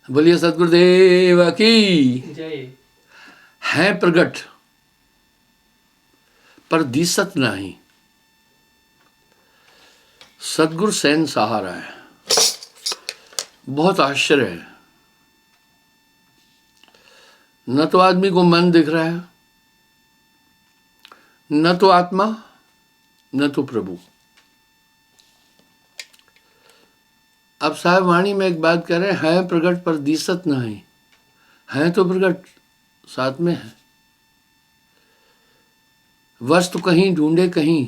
बोलिए सदगुरुदेव की जय। है प्रगट पर दिसत नहीं। सदगुरु सैन सहारा है। बहुत आश्चर्य है। न तो आदमी को मन दिख रहा है, न तो आत्मा, न तो प्रभु। अब साहब वाणी में एक बात कह रहे हैं, है प्रगट पर दिसत नहीं। है तो प्रगट, साथ में है। वस्तु कहीं ढूंढे कहीं,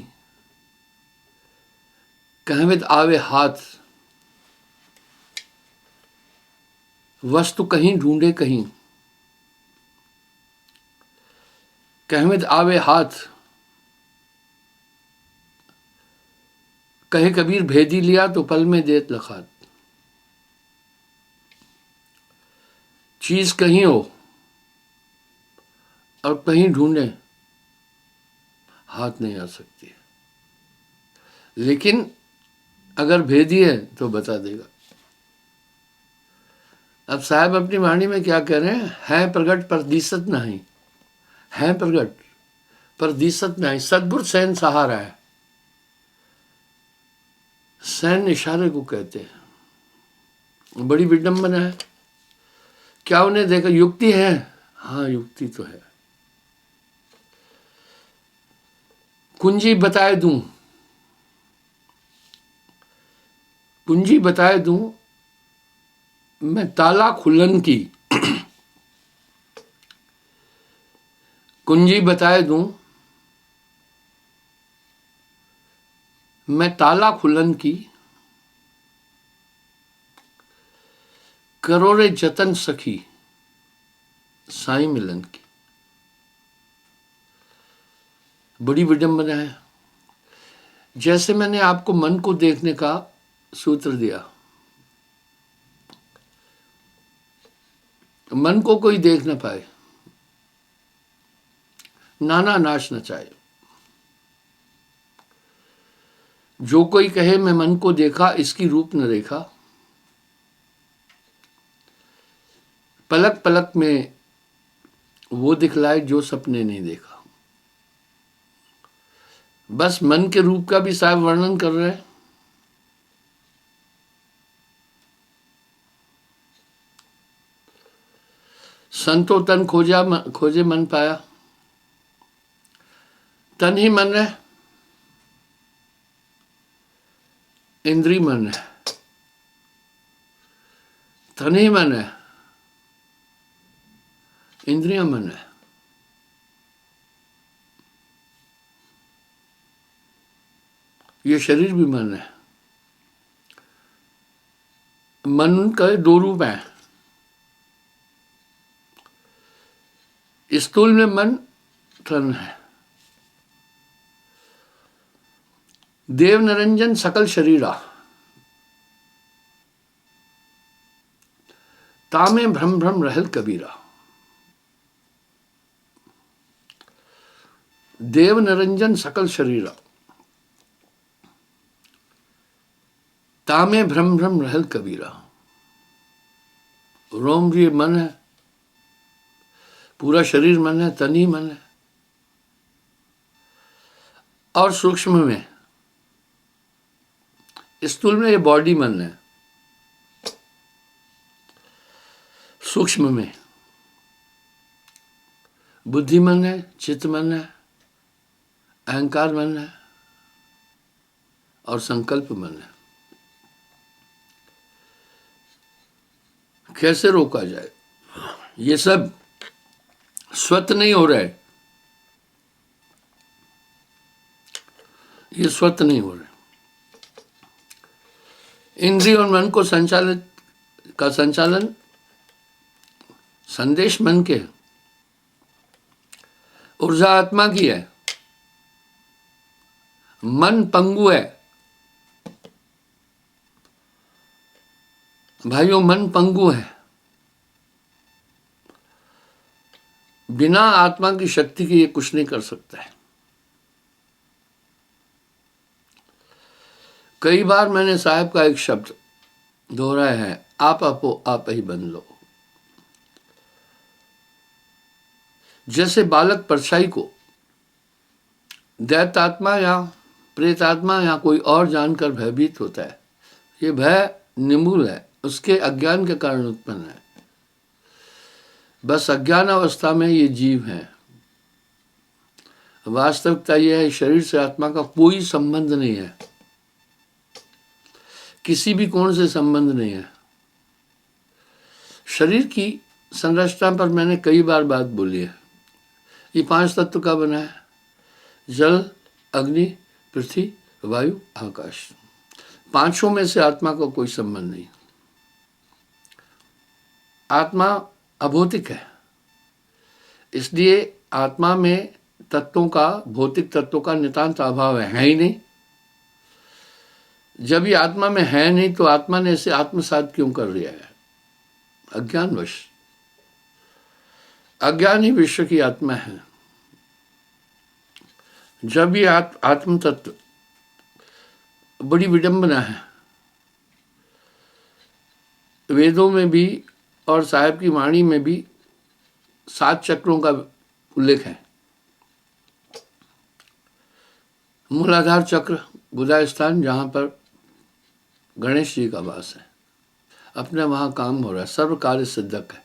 कहवित आवे हाथ। वस्तु कहीं ढूंढे कहीं, कहवित आवे हाथ। कहे कबीर भेदी लिया तो पल में देत लखात। चीज कहीं हो और कहीं ढूंढे, हाथ नहीं आ सकती। लेकिन अगर भेदी है तो बता देगा। अब साहब अपनी वाणी में क्या कह रहे हैं, है प्रगट पर दिसत नहीं। है प्रगट पर दिसत नहीं। सदगुरु सैन सहारा है। सैन इशारे को कहते हैं। बड़ी विडंबना है। क्या उन्हें देखा युक्ति है? हाँ, युक्ति तो है। कुंजी बताए दूं, कुंजी बताए दूं मैं ताला खुलन की। कुंजी बताए दूं मैं ताला खुलन की। करोड़े जतन सखी साई मिलन की। बड़ी विडंबना है। जैसे मैंने आपको मन को देखने का सूत्र दिया, मन को कोई देख ना पाए, नाना नाश नचाए। जो कोई कहे मैं मन को देखा, इसकी रूप न देखा। पलक पलक में वो दिखलाए जो सपने नहीं देखा। बस मन के रूप का भी साहब वर्णन कर रहे हैं। संतो तन खोजे मन पाया। तन ही मन है, इंद्री मन है। तन ही मन है, इंद्रिया मन है। ये शरीर भी मन है। मन का दो रूप है। स्थूल में मन तन है। देव निरंजन सकल शरीरा, तामे भ्रम भ्रम रहल कबीरा। देव निरंजन सकल शरीरा, तामे भ्रम भ्रम रहल कबीरा। रोम भी मन है, पूरा शरीर मन है, तन ही मन है। और सूक्ष्म में, स्थूल में ये बॉडी मन है। सूक्ष्म में बुद्धि मन है, चित्त मन है, अहंकार मन है और संकल्प मन है। कैसे रोका जाए? ये सब स्वत नहीं हो रहा है। ये स्वत नहीं हो रहा है। इंद्रिय और मन को संचालन संदेश मन के, ऊर्जा आत्मा की है। मन पंगु है भाइयों, मन पंगु है। बिना आत्मा की शक्ति के ये कुछ नहीं कर सकता है। कई बार मैंने साहब का एक शब्द दोहराया है, आप अपो आप ही बन लो। जैसे बालक परछाई को दैत्यात्मा या प्रेतात्मा या कोई और जानकर भयभीत होता है, ये भय निमूल है, उसके अज्ञान के कारण उत्पन्न है। बस अज्ञान अवस्था में ये जीव है। वास्तविकता यह है, शरीर से आत्मा का कोई संबंध नहीं है, किसी भी कोण से संबंध नहीं है। शरीर की संरचना पर मैंने कई बार बात बोली है। ये 5 तत्व का बना है, जल, अग्नि, पृथ्वी, वायु, आकाश। 5 में से आत्मा का कोई संबंध नहीं। आत्मा अभौतिक है, इसलिए आत्मा में तत्वों का, भौतिक तत्वों का नितांत अभाव है ही नहीं। जब ये आत्मा में है नहीं तो आत्मा ने इसे आत्मसात क्यों कर लिया है? अज्ञानवश। अज्ञान ही विश्व की आत्मा है। जब ये आत्म तत्व, बड़ी विडंबना है, वेदों में भी और साहेब की वाणी में भी 7 चक्रों का उल्लेख है। मूलाधार चक्र, गुदा स्थान, जहां पर गणेश जी का वास है, अपने वहां काम हो रहा है, सर्व कार्य सिद्धक है।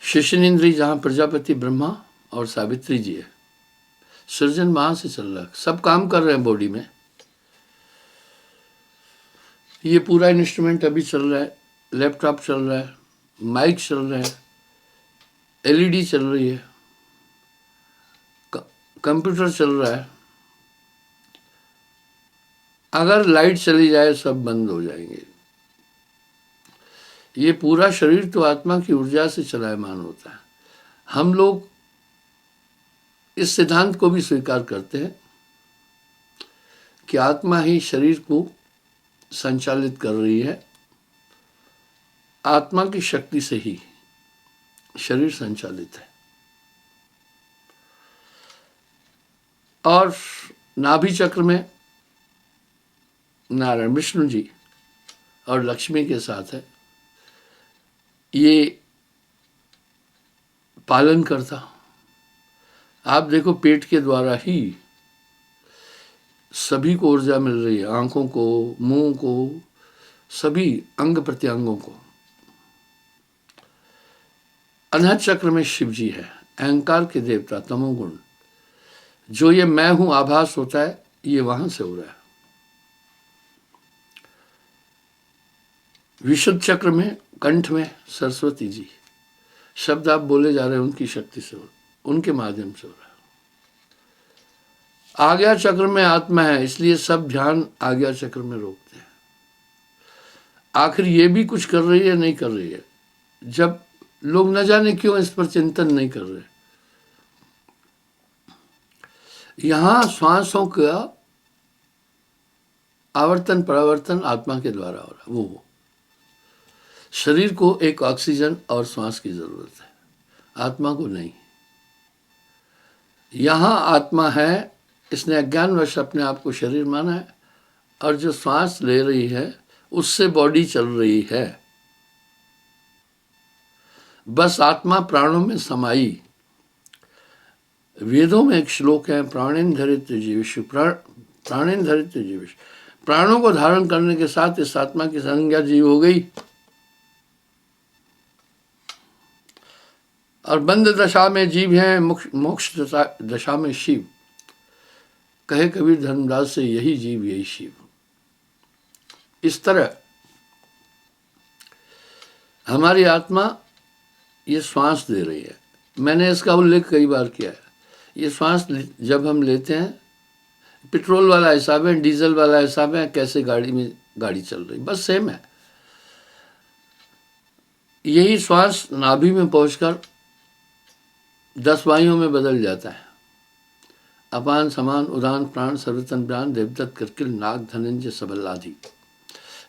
शिशुनिंद्री, जहां प्रजापति ब्रह्मा और सावित्री जी है, सृजन वहां से चल रहा है, सब काम कर रहे हैं बॉडी में। ये पूरा इंस्ट्रूमेंट अभी चल रहा है, लैपटॉप चल रहा है, माइक चल रहा है, एलईडी चल रही है, कंप्यूटर चल रहा है। अगर लाइट चली जाए सब बंद हो जाएंगे। ये पूरा शरीर तो आत्मा की ऊर्जा से चलायमान होता है। हम लोग इस सिद्धांत को भी स्वीकार करते हैं कि आत्मा ही शरीर को संचालित कर रही है। आत्मा की शक्ति से ही शरीर संचालित है। और नाभि चक्र में नारायण विष्णु जी और लक्ष्मी के साथ है। ये पालन करता, आप देखो पेट के द्वारा ही सभी को ऊर्जा मिल रही है, आंखों को, मुंह को, सभी अंग प्रत्यंगों को। अनहद चक्र में शिव जी है, अहंकार के देवता, तमोगुण। जो ये मैं हूं आभास होता है, ये वहां से हो रहा है। विशुद्ध चक्र में, कंठ में सरस्वती जी, शब्द आप बोले जा रहे हैं उनकी शक्ति से, उनके माध्यम से हो रहा है। आज्ञा चक्र में आत्मा है, इसलिए सब ध्यान आज्ञा चक्र में रोकते हैं। आखिर ये भी कुछ कर रही है नहीं कर रही है, जब लोग न जाने क्यों इस पर चिंतन नहीं कर रहे। यहां श्वासों का आवर्तन परावर्तन आत्मा के द्वारा हो रहा है। वो शरीर को एक ऑक्सीजन और श्वास की जरूरत है, आत्मा को नहीं। यहां आत्मा है, इसने अज्ञानवश अपने आप को शरीर माना है, और जो श्वास ले रही है उससे बॉडी चल रही है। बस आत्मा प्राणों में समाई। वेदों में एक श्लोक है, प्राणेन धरित्र जीवेषु, प्राणेन धरित्र जीवेषु। प्राणों को धारण करने के साथ इस आत्मा की संज्ञा जीव हो गई। और बंद दशा में जीव है, मोक्ष दशा में शिव। कहे कबीर धर्मराज से, यही जीव यही शिव। इस तरह हमारी आत्मा ये श्वास दे रही है। मैंने इसका उल्लेख कई बार किया है। ये श्वास जब हम लेते हैं, पेट्रोल वाला हिसाब है, डीजल वाला हिसाब है, कैसे गाड़ी में गाड़ी चल रही, बस सेम है। यही श्वास नाभि में पहुंचकर 10 वायुओं में बदल जाता है। अपान, समान, उदान, प्राण, सर्वतन प्राण, देवदत्त, करकिल, नाग, धनंजय, सबल आदि।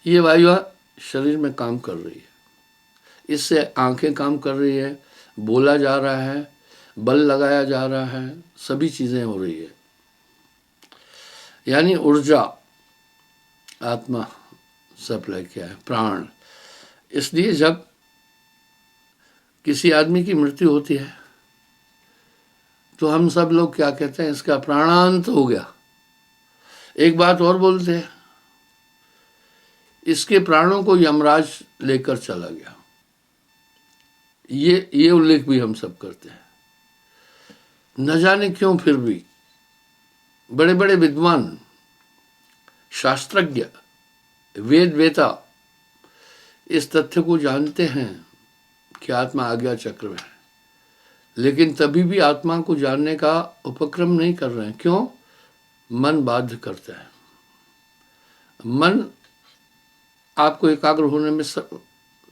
ये वायुआ शरीर में काम कर रही है। इससे आंखें काम कर रही है, बोला जा रहा है, बल लगाया जा रहा है, सभी चीजें हो रही है। यानी ऊर्जा आत्मा सप्लाई किया है। प्राण, इसलिए जब किसी आदमी की मृत्यु होती है तो हम सब लोग क्या कहते हैं, इसका प्राणांत हो गया। एक बात और बोलते हैं, इसके प्राणों को यमराज लेकर चला गया। ये उल्लेख भी हम सब करते हैं। न जाने क्यों फिर भी बड़े बड़े विद्वान, शास्त्रज्ञ, वेद वेता इस तथ्य को जानते हैं कि आत्मा आज्ञा चक्र में है, लेकिन तभी भी आत्मा को जानने का उपक्रम नहीं कर रहे हैं। क्यों? मन बाध्य करता है। मन आपको एकाग्र होने में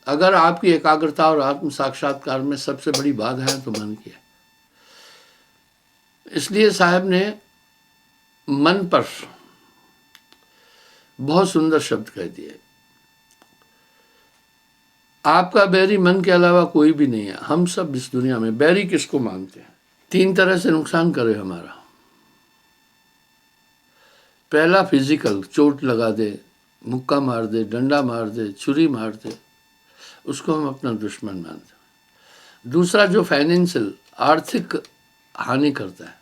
अगर आपकी एकाग्रता और आत्म साक्षात्कार में सबसे बड़ी बाधा है तो मन की है। इसलिए साहब ने मन पर बहुत सुंदर शब्द कह दिए, आपका बैरी मन के अलावा कोई भी नहीं है। हम सब इस दुनिया में बैरी किसको मानते हैं? 3 तरह से नुकसान करे हमारा। पहला फिजिकल, चोट लगा दे, मुक्का मार दे, डंडा मार दे, छुरी मार दे, उसको हम अपना दुश्मन मानते हैं। दूसरा जो फाइनेंशियल, आर्थिक हानि करता है,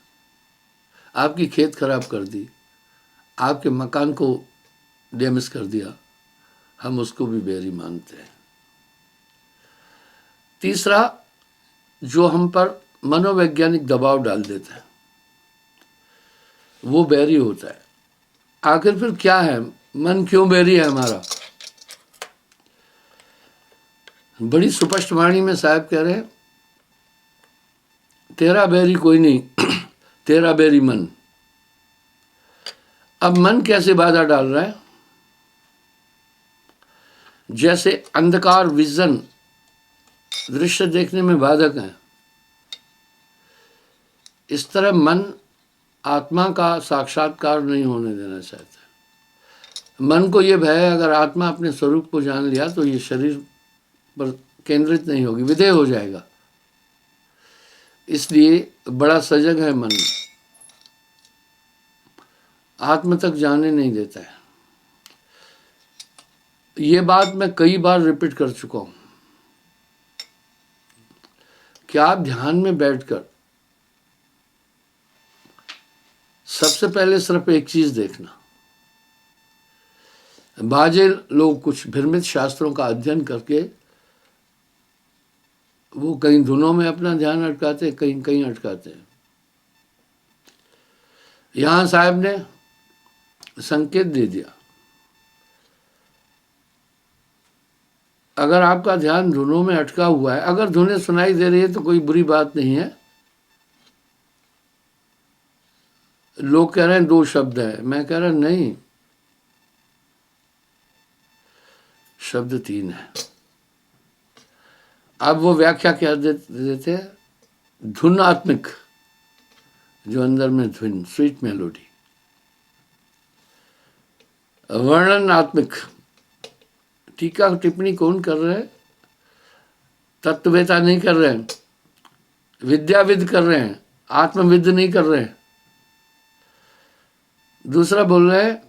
आपकी खेत खराब कर दी, आपके मकान को डैमेज कर दिया, हम उसको भी बैरी मानते हैं। तीसरा जो हम पर मनोवैज्ञानिक दबाव डाल देता है, वो बैरी होता है। आखिर फिर क्या है, मन क्यों बैरी है हमारा? बड़ी सुस्पष्ट वाणी में साहब कह रहे हैं, तेरा बैरी कोई नहीं, तेरा बैरी मन। अब मन कैसे बाधा डाल रहा है? जैसे अंधकार, विजन, दृश्य देखने में बाधक है, इस तरह मन आत्मा का साक्षात्कार नहीं होने देना चाहता। मन को यह भय है, अगर आत्मा अपने स्वरूप को जान लिया तो ये शरीर पर केंद्रित नहीं होगी, विधेय हो जाएगा। इसलिए बड़ा सजग है मन, आत्म तक जाने नहीं देता है। ये बात मैं कई बार रिपीट कर चुका हूं कि आप ध्यान में बैठकर सबसे पहले सिर्फ एक चीज देखना। बाजे लोग कुछ भ्रमित शास्त्रों का अध्ययन करके वो कहीं धुनों में अपना ध्यान अटकाते, कहीं कहीं अटकाते हैं। यहां साहब ने संकेत दे दिया, अगर आपका ध्यान धुनों में अटका हुआ है, अगर धुनें सुनाई दे रही है तो कोई बुरी बात नहीं है। लोग कह रहे हैं 2 शब्द है, मैं कह रहा नहीं, शब्द 3 है। अब वो व्याख्या क्या देते हैं? धुनात्मिक, जो अंदर में धुन, स्वीट मेलोडी। वर्णनात्मिक, टीका टिप्पणी कौन कर रहे हैं? तत्ववेता नहीं कर रहे हैं, विद्याविद कर रहे हैं, आत्मविद नहीं कर रहे हैं। दूसरा बोल रहे हैं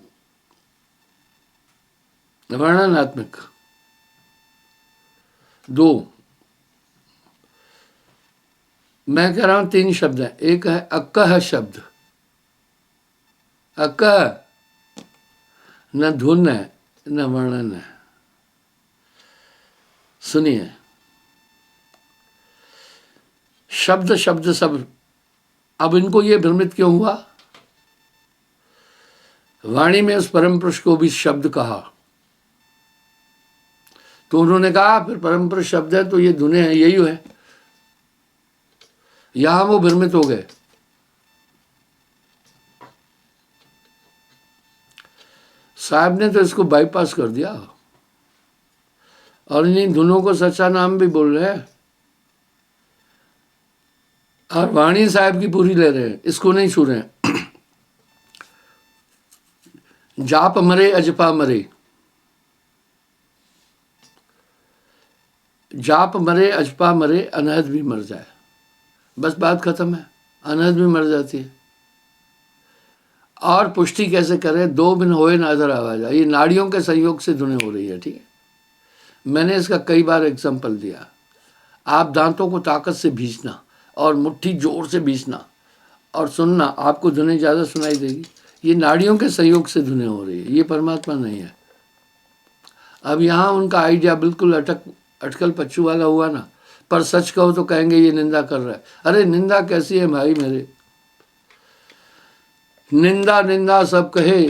वर्णनात्मक। 2, मैं कह रहा हूं 3 शब्द है। एक है अक्कह शब्द, अक्कह, न धुन है न वर्णन है। सुनिए, शब्द शब्द सब। अब इनको ये भ्रमित क्यों हुआ? वाणी में उस परम पुरुष को भी शब्द कहा, तो उन्होंने कहा फिर परम पुरुष शब्द है तो ये धुने हैं, यही है। यहां वो भ्रमित हो गए। साहब ने तो इसको बाईपास कर दिया और इन्हीं धुनों को सच्चा नाम भी बोल रहे हैं और वाणी साहब की पूरी ले रहे हैं, इसको नहीं छू रहे हैं। जाप मरे अजपा मरे, जाप मरे अजपा मरे, अनहद भी मर जाए, बस बात खत्म है। अनहद भी मर जाती है। और पुष्टि कैसे करें? 2 बिन होए नादर आवाजा, ये नाड़ियों के संयोग से धुने हो रही है, ठीक है। मैंने इसका कई बार एग्जाम्पल दिया। आप दांतों को ताकत से भींचना और मुट्ठी जोर से भींचना और सुनना, आपको धुनें ज़्यादा सुनाई देगी। ये नाड़ियों के सहयोग से धुनें हो रही है, ये परमात्मा नहीं है। अब यहाँ उनका आइडिया बिल्कुल अटकल पच्चू वाला हुआ ना, पर सच कहो तो कहेंगे ये निंदा कर रहा है। अरे निंदा कैसी है भाई मेरे, निंदा निंदा सब कहे,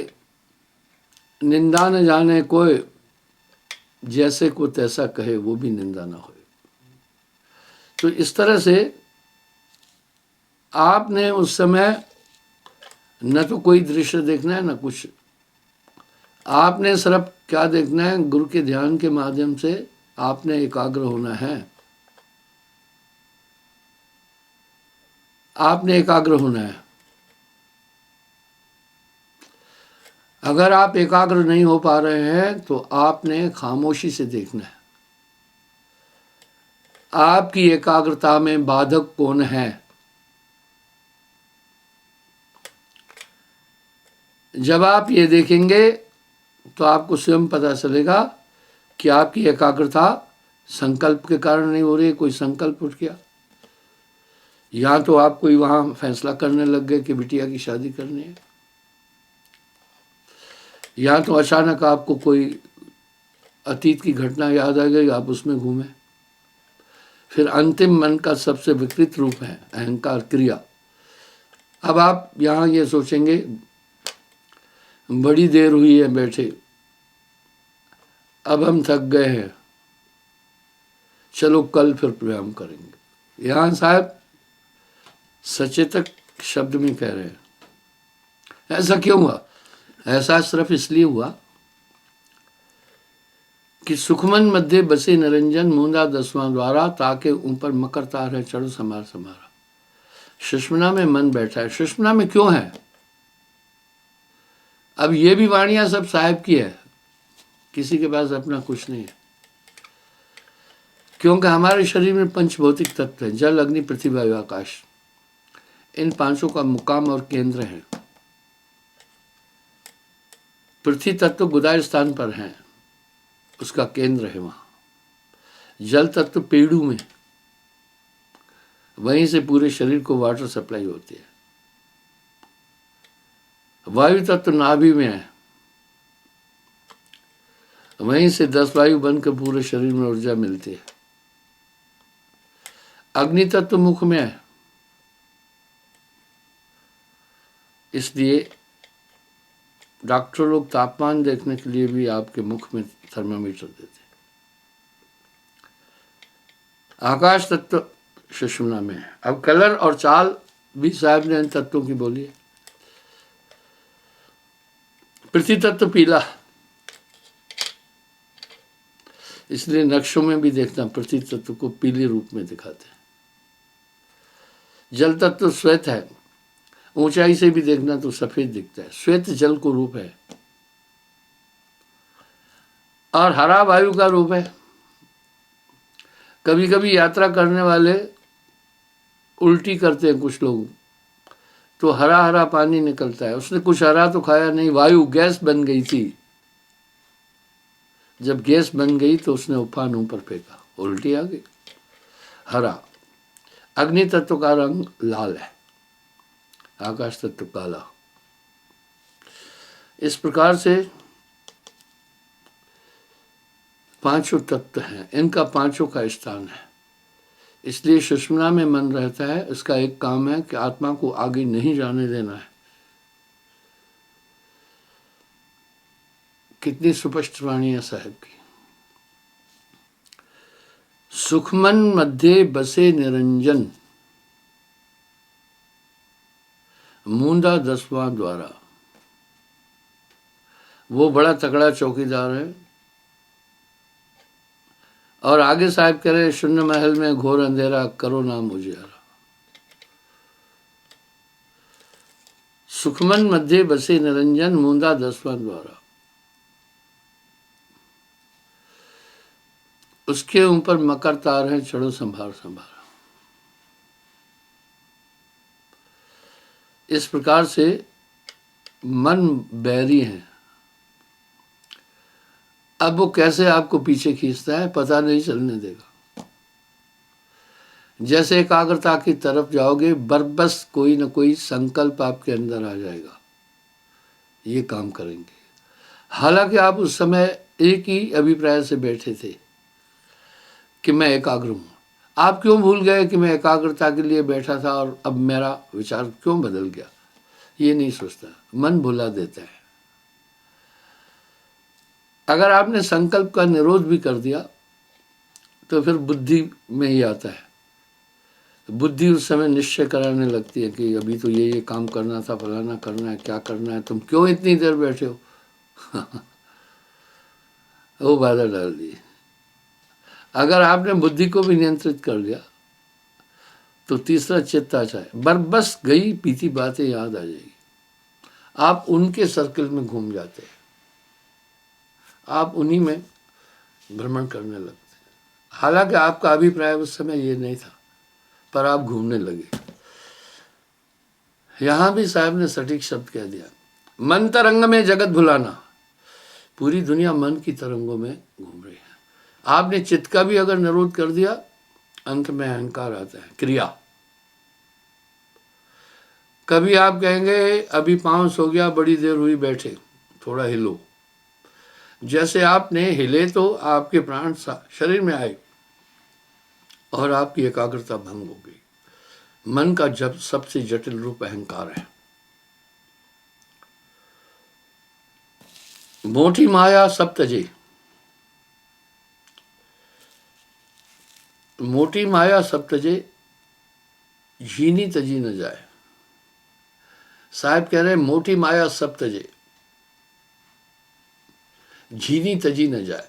निंदा न जाने कोई, जैसे को तैसा कहे वो भी निंदा ना हो। तो इस तरह से आपने उस समय न तो कोई दृश्य देखना है न कुछ, आपने सिर्फ क्या देखना है, गुरु के ध्यान के माध्यम से आपने एकाग्र होना है। आपने एकाग्र होना है। अगर आप एकाग्र नहीं हो पा रहे हैं तो आपने खामोशी से देखना है। आपकी एकाग्रता में बाधक कौन है? जब आप ये देखेंगे तो आपको स्वयं पता चलेगा कि आपकी एकाग्रता संकल्प के कारण नहीं हो रही। कोई संकल्प उठ गया, या तो आप कोई वहां फैसला करने लग गए कि बिटिया की शादी करनी है, या तो अचानक आपको कोई अतीत की घटना याद आ गई, आप उसमें घूमे। फिर अंतिम मन का सबसे विकृत रूप है अहंकार क्रिया। अब आप यहाँ ये सोचेंगे बड़ी देर हुई है बैठे, अब हम थक गए हैं, चलो कल फिर व्यायाम करेंगे। यहाँ साहब सचेतक शब्द में कह रहे हैं। ऐसा क्यों हुआ? ऐसा सिर्फ इसलिए हुआ कि सुखमन मध्य बसे निरंजन मूंदा दसवां द्वारा, ताके ऊपर मकर तार है चढ़ो समार समारा। सुषमना में मन बैठा है। सुषमना में क्यों है? अब ये भी वाणियां सब साहिब की है, किसी के पास अपना कुछ नहीं है। क्योंकि हमारे शरीर में पंच भौतिक तत्व है, जल अग्नि पृथ्वी वायु आकाश। इन पांचों का मुकाम और केंद्र है। पृथ्वी तत्व गुदाय स्थान पर है, उसका केंद्र है वहां। जल तत्व पेड़ू में, वहीं से पूरे शरीर को वाटर सप्लाई होती है। वायु तत्व नाभि में है, वहीं से 10 वायु बनकर पूरे शरीर में ऊर्जा मिलती है। अग्नि तत्व मुख में है, इसलिए डॉक्टर लोग तापमान देखने के लिए भी आपके मुख में थर्मामीटर देते हैं। आकाश तत्व सुषुम्ना में है। अब कलर और चाल भी साहब ने इन तत्वों की बोली है। पृथ्वी तत्व पीला, इसलिए नक्शों में भी देखना पृथ्वी तत्व को पीले रूप में दिखाते हैं। जल तत्व श्वेत है, ऊंचाई से भी देखना तो सफेद दिखता है, श्वेत जल को रूप है। और हरा वायु का रूप है। कभी कभी यात्रा करने वाले उल्टी करते हैं कुछ लोग, तो हरा हरा पानी निकलता है। उसने कुछ हरा तो खाया नहीं, वायु गैस बन गई थी। जब गैस बन गई तो उसने उफान ऊपर फेंका, उल्टी आ गई। हरा। अग्नि तत्व का रंग लाल है, आकाश तत्व काला। इस प्रकार से पांचों तत्व हैं, इनका पांचों का स्थान है। इसलिए सुषुम्ना में मन रहता है। इसका एक काम है कि आत्मा को आगे नहीं जाने देना है। कितनी सुस्पष्ट वाणी है साहब की। सुखमन मध्य बसे निरंजन मूंदा 10वां द्वारा। वो बड़ा तगड़ा चौकीदार है। और आगे साहब कह रहे शून्य महल में घोर अंधेरा, करो नाम उजियारा। सुखमन मध्य बसे निरंजन मूंदा 10वां द्वारा। उसके ऊपर मकर तार है चढ़ो संभार संभारा। इस प्रकार से मन बैरी है। अब वो कैसे आपको पीछे खींचता है पता नहीं चलने देगा। जैसे एकाग्रता की तरफ जाओगे बरबस कोई ना कोई संकल्प आपके अंदर आ जाएगा, ये काम करेंगे। हालांकि आप उस समय एक ही अभिप्राय से बैठे थे कि मैं एकाग्र हूं। आप क्यों भूल गए कि मैं एकाग्रता के लिए बैठा था और अब मेरा विचार क्यों बदल गया? ये नहीं सोचता, मन भुला देता है। अगर आपने संकल्प का निरोध भी कर दिया तो फिर बुद्धि में ही आता है। बुद्धि उस समय निश्चय कराने लगती है कि अभी तो ये काम करना था, फलाना करना है, क्या करना है, तुम क्यों इतनी देर बैठे हो? वो बाधा डाल दी। अगर आपने बुद्धि को भी नियंत्रित कर लिया तो तीसरा चित्त आ जाए, बस गई बीती बातें याद आ जाएगी। आप उनके सर्कल में घूम जाते हैं, आप उन्हीं में भ्रमण करने लगते हैं। हालांकि आपका अभिप्राय उस समय ये नहीं था, पर आप घूमने लगे। यहां भी साहब ने सटीक शब्द कह दिया, मन तरंग में जगत भुलाना। पूरी दुनिया मन की तरंगों में घूम रही है। आपने चित्त का भी अगर निरोध कर दिया, अंत में अहंकार आता है, क्रिया। कभी आप कहेंगे अभी पांव सो गया, बड़ी देर हुई बैठे, थोड़ा हिलो। जैसे आपने हिले तो आपके प्राण शरीर में आए और आपकी एकाग्रता भंग हो गई। मन का जब सबसे जटिल रूप अहंकार है। मोटी माया सब तजे, मोटी माया सब तजे, झीनी तजी न जाए। साहब कह रहे मोटी माया सब तजे, झीनी तजी न जाए।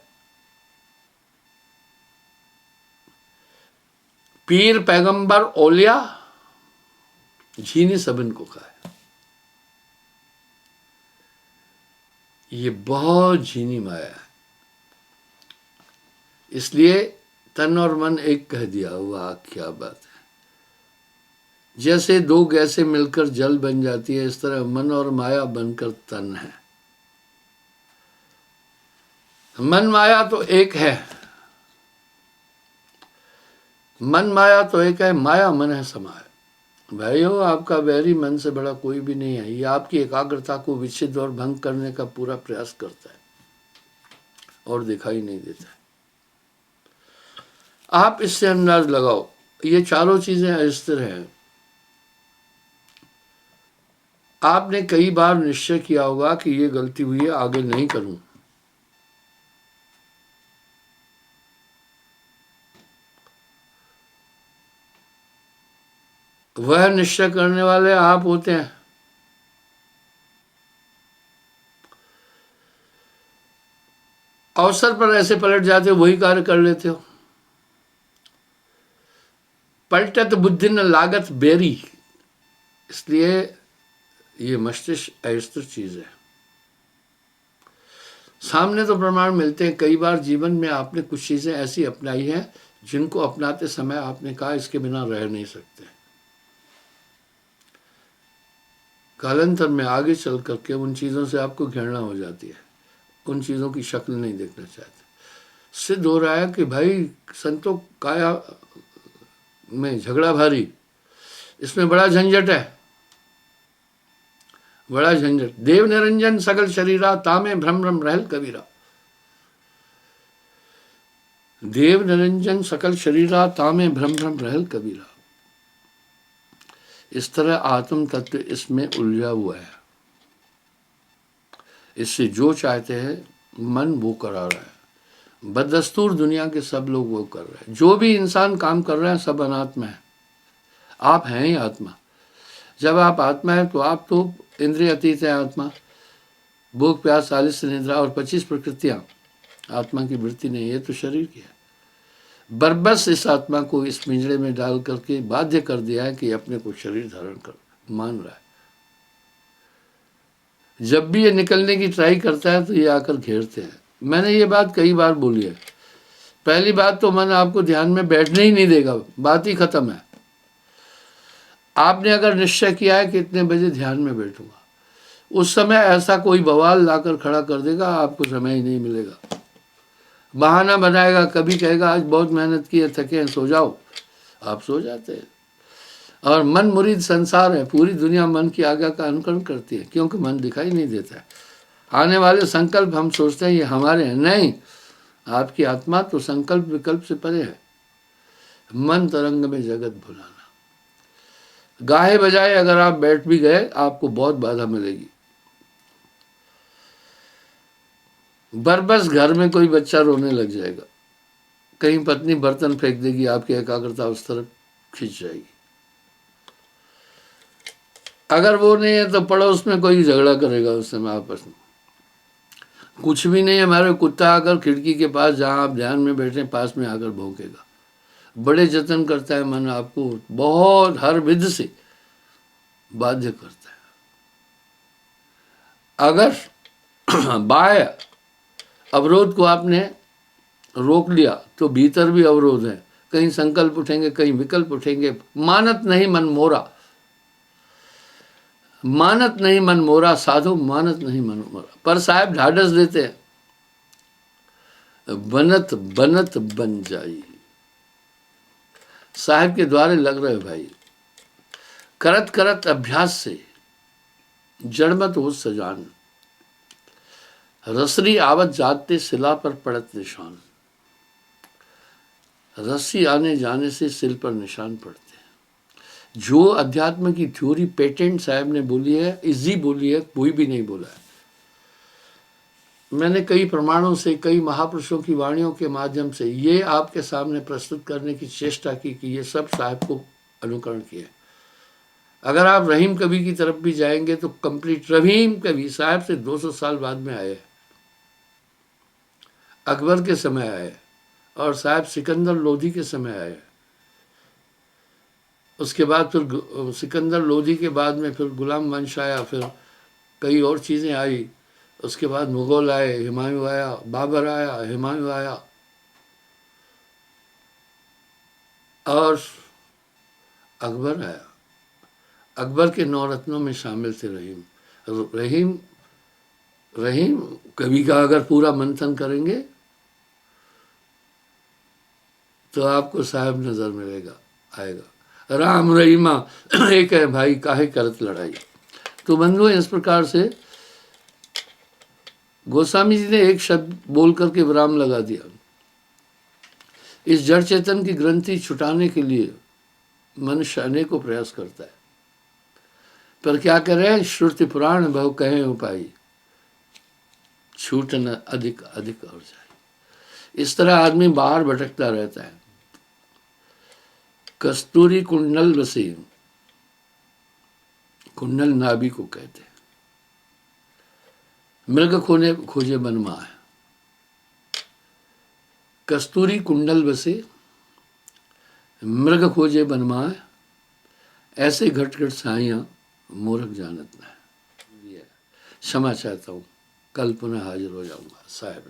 पीर पैगंबर ओलिया, झीनी सबन को खाए। ये बहुत झीनी माया है, इसलिए तन और मन एक कह दिया। वाह क्या बात है। जैसे दो गैसें मिलकर जल बन जाती है, इस तरह मन और माया बनकर तन है। मन माया तो एक है, मन माया तो एक है, माया मन है समाया। भाइयों, आपका बैरी मन से बड़ा कोई भी नहीं है। ये आपकी एकाग्रता को विच्छिन्न और भंग करने का पूरा प्रयास करता है और दिखाई नहीं देता है। आप इससे अंदाज लगाओ, ये चारों चीजें अस्थिर हैं। आपने कई बार निश्चय किया होगा कि ये गलती हुई है, आगे नहीं करूं। वह निश्चय करने वाले आप होते हैं। अवसर पर ऐसे पलट जाते हो, वही कार्य कर लेते हो। पलटत बुद्धि न लागत बेरी, इसलिए ये मस्तिष्क अस्थिर चीज है। सामने तो प्रमाण मिलते हैं। कई बार जीवन में आपने कुछ चीजें ऐसी अपनाई हैं जिनको अपनाते समय आपने कहा इसके बिना रह नहीं सकते। कालांतर में आगे चल करके उन चीजों से आपको घृणा हो जाती है, उन चीजों की शक्ल नहीं देखना चाहते। सिद्ध हो रहा है कि भाई संतों काया में झगड़ा भारी, इसमें बड़ा झंझट है, बड़ा झंझट। देव निरंजन सकल शरीरा, तामे भ्रम भ्रम रहल कबीरा। देव निरंजन सकल शरीरा, तामे भ्रम भ्रम रहल कबीरा। इस तरह आत्म तत्व इसमें उलझा हुआ है। इससे जो चाहते हैं मन वो करा रहा है। बदस्तूर दुनिया के सब लोग वो कर रहे हैं। जो भी इंसान काम कर रहे हैं सब अनात्मा है। आप हैं ही आत्मा। जब आप आत्मा है तो आप तो इंद्रिय अतीत है। आत्मा भूख प्यास आलस्य निद्रा और 25 प्रकृतियां आत्मा की वृत्ति नहीं, ये तो शरीर की है। बरबस इस आत्मा को इस पिंजरे में डाल करके बाध्य कर दिया है कि अपने को शरीर धारण कर मान रहा है। जब भी ये निकलने की ट्राई करता है तो ये आकर घेरते हैं। मैंने ये बात कई बार बोली है। पहली बात तो मन आपको ध्यान में बैठने ही नहीं देगा, बात ही खत्म है। आपने अगर निश्चय किया है कि इतने बजे ध्यान में बैठूंगा, उस समय ऐसा कोई बवाल लाकर खड़ा कर देगा, आपको समय ही नहीं मिलेगा। बहाना बनाएगा, कभी कहेगा आज बहुत मेहनत की है, थके हैं, सो जाओ, आप सो जाते हैं। और मन मुरीद संसार है, पूरी दुनिया मन की आज्ञा का अनुकरण करती है, क्योंकि मन दिखाई नहीं देता है। आने वाले संकल्प हम सोचते हैं ये हमारे हैं, नहीं, आपकी आत्मा तो संकल्प विकल्प से परे है। मन तरंग में जगत भुलाना। गाहे बजाए अगर आप बैठ भी गए, आपको बहुत बाधा मिलेगी। बरबस घर में कोई बच्चा रोने लग जाएगा, कहीं पत्नी बर्तन फेंक देगी, आपकी एकाग्रता उस तरफ खिंच जाएगी। अगर वो नहीं है तो पड़ोस में कोई झगड़ा करेगा उस समय आपस में। कुछ भी नहीं है, हमारे कुत्ता आकर खिड़की के पास जहां आप ध्यान में बैठे पास में आकर भौंकेगा। बड़े जतन करता है मन, आपको बहुत हर विध से बाध्य करता है। अगर बाह्य अवरोध को आपने रोक लिया तो भीतर भी अवरोध है, कहीं संकल्प उठेंगे, कहीं विकल्प उठेंगे। मानत नहीं मन मोरा, मानत नहीं मन मोरा, साधु मानत नहीं मन मोरा। पर साहब ढाढ़स देते हैं, बनत बनत बन जाई। साहब के द्वारे लग रहे भाई, करत करत अभ्यास से जड़मत हो सजान, रसरी आवत जाते सिला पर पड़त निशान। रस्सी आने जाने से सिल पर निशान पड़ते हैं। जो अध्यात्म की थ्योरी पेटेंट साहब ने बोली है, इजी बोली है, कोई भी नहीं बोला है। मैंने कई प्रमाणों से, कई महापुरुषों की वाणियों के माध्यम से ये आपके सामने प्रस्तुत करने की चेष्टा की कि ये सब साहब को अनुकरण किया। अगर आप रहीम कवि की तरफ भी जाएंगे तो कंप्लीट रहीम कवि साहब से 200 साल बाद में आए, अकबर के समय आए, और साहब सिकंदर लोधी के समय आए। उसके बाद फिर सिकंदर लोधी के बाद में फिर गुलाम वंश आया, फिर कई और चीज़ें आई। उसके बाद मुगल आए, हुमायूं आया, बाबर आया, हुमायूं आया, और अकबर आया। अकबर के नौरत्नों में शामिल थे रहीम। रहीम रहीम कवि का अगर पूरा मंथन करेंगे तो आपको साहब नजर मिलेगा, आएगा। राम रहीमा एक है भाई, काहे करत लड़ाई। तो बंधुओं, इस प्रकार से गोस्वामी जी ने एक शब्द बोल करके विराम लगा दिया। इस जड़ चेतन की ग्रंथि छुटाने के लिए मनुष्य अनेकों प्रयास करता है, पर क्या करे, श्रुति पुराण बहु कहे उपाय, छूट न अधिक अधिक और जाए। इस तरह आदमी बाहर भटकता रहता है। कस्तूरी कुंडल बसे, कुंडल नाभि को कहते हैं। मृग खोने खोजे बनवा है, कस्तूरी कुंडल बसे, मृग खोजे बनवा है, ऐसे घट घट साइयां मूर्ख जानत न है। क्षमा चाहता हूं, कल पुनः हाजिर हो जाऊंगा साहब।